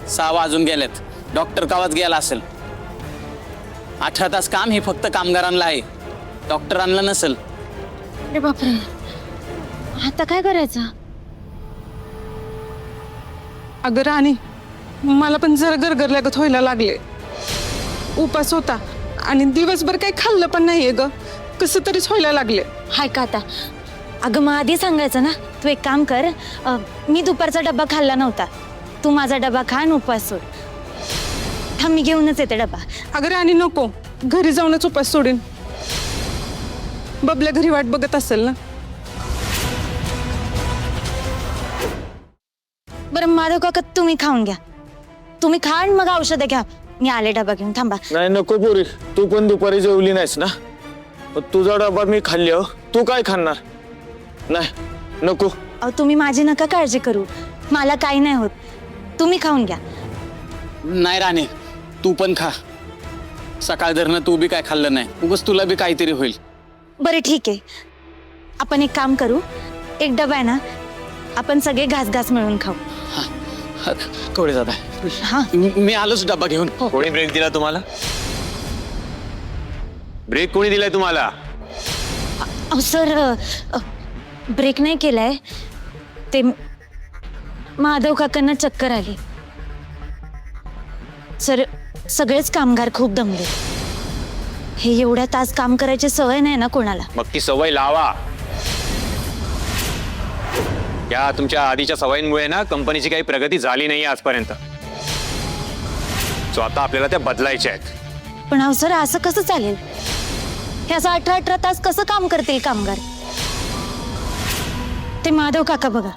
6 वाजून गेलेत. डॉक्टर कावाच गेला असेल. 18 तास काम हे फक्त कामगारांना आहे, डॉक्टरांना नसेल. अरे बापरे, आता काय करायचं? अगं राणी, मला पण जरा गरगरल्यागत व्हायला लागले. उपास होता आणि दिवसभर काही खाल्लं पण नाहीये ग, कसं तरीच व्हायला लागले. हाय का आता? अगं मग आधी सांगायचं ना. तू एक काम कर, मी दुपारचा डब्बा खाल्ला नव्हता, तू माझा डबा खा आणि उपवास सोड. थांब, मी घेऊनच येते डबा. अगं राणी नको, घरी जाऊनच उपास सोडीन. बबल्या घरी वाट बघत असेल ना. बरं माधव काका, तुम्ही खाऊन घ्या. तुम्ही खा आणि मग औषधं घ्या. मी आले डबा घेऊन. थांबा. नाही नको पोरी, तू पण दुपारी जेवली नाहीस ना. तुझा डबा मी खाल्ली हो, तू काय खाणार? नाही नको. अहो तुम्ही माझी नका काळजी करू, मला काही नाही होत. तुम्ही खाऊन घ्या. नाही राणे, तू पण खा. सकाळ धरणं तू बी काय खाल्लं नाही, उगाच तुला बी काहीतरी होईल. बरं ठीक आहे, आपण एक काम करू. एक डबा आहे ना, आपण सगळे घास घास मिळून खाऊ. कवडे दादा, हा मी आलोच डबा घेऊन. कोणी ब्रेक दिला तुम्हाला? ब्रेक कोणी दिलाय तुम्हाला? अहो सर, ब्रेक नाही केलाय, ते माधव काकांना चक्कर आली. सर सगळेच कामगार खूप दमले. हे एवढ्या तास काम करायची सवय नाही ना कोणाला. मग ती सवय लावा. या तुमच्या आधीच्या सवयींमुळे ना कंपनीची काही प्रगती झाली नाही आजपर्यंत. सो आता आपल्याला त्या बदलायच्या आहेत. पण अहो सर, असं कसं चालेल? हे असं 18-18 तास कसं काम करतील कामगार? ते माधव काका बघा,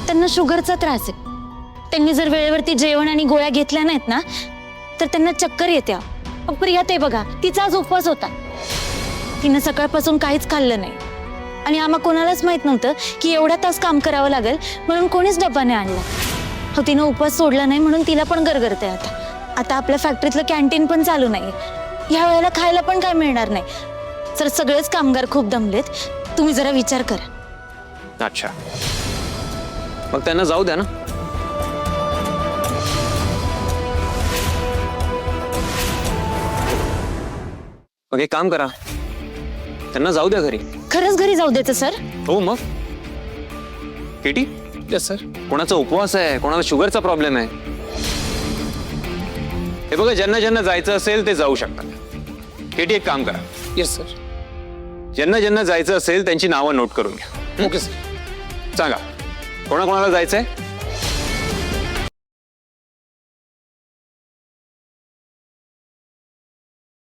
त्यांना शुगरचा त्रास आहे. त्यांनी जर वेळेवरती जेवण आणि गोळ्या घेतल्या नाहीत ना, तर त्यांना चक्कर येते. प्रिया ते बघा, तिचा आज उपवास होता. तिनं सकाळपासून काहीच खाल्लं नाही आणि आम्हा कोणालाच माहित नव्हतं की एवढा तास काम करावं लागेल, म्हणून कोणीच डब्बा नाही आणला. हो, तिनं उपवास सोडला नाही म्हणून तिला पण गरगरते. आता आपल्या फॅक्टरीतलं कॅन्टीन पण चालू नाही, ह्या वेळेला खायला पण काय मिळणार नाही. तर सगळेच कामगार खूप दमलेत. तुम्ही जरा विचार करा. अच्छा, मग त्यांना जाऊ द्या ना. मग एक काम करा, त्यांना जाऊ द्या घरी. खरंच घरी जाऊ द्यायचं सर? हो मग. K T, yes sir. कोणाचा उपवास आहे, कोणाला शुगरचा प्रॉब्लेम आहे. हे बघा, ज्यांना ज्यांना जायचं असेल ते जाऊ शकतात. केटी एक काम करा, यस सर. ज्यांना ज्यांना जायचं असेल त्यांची नावं नोट करून घ्या. Okay sir. सांगा कोणाकोणाला जायचंय.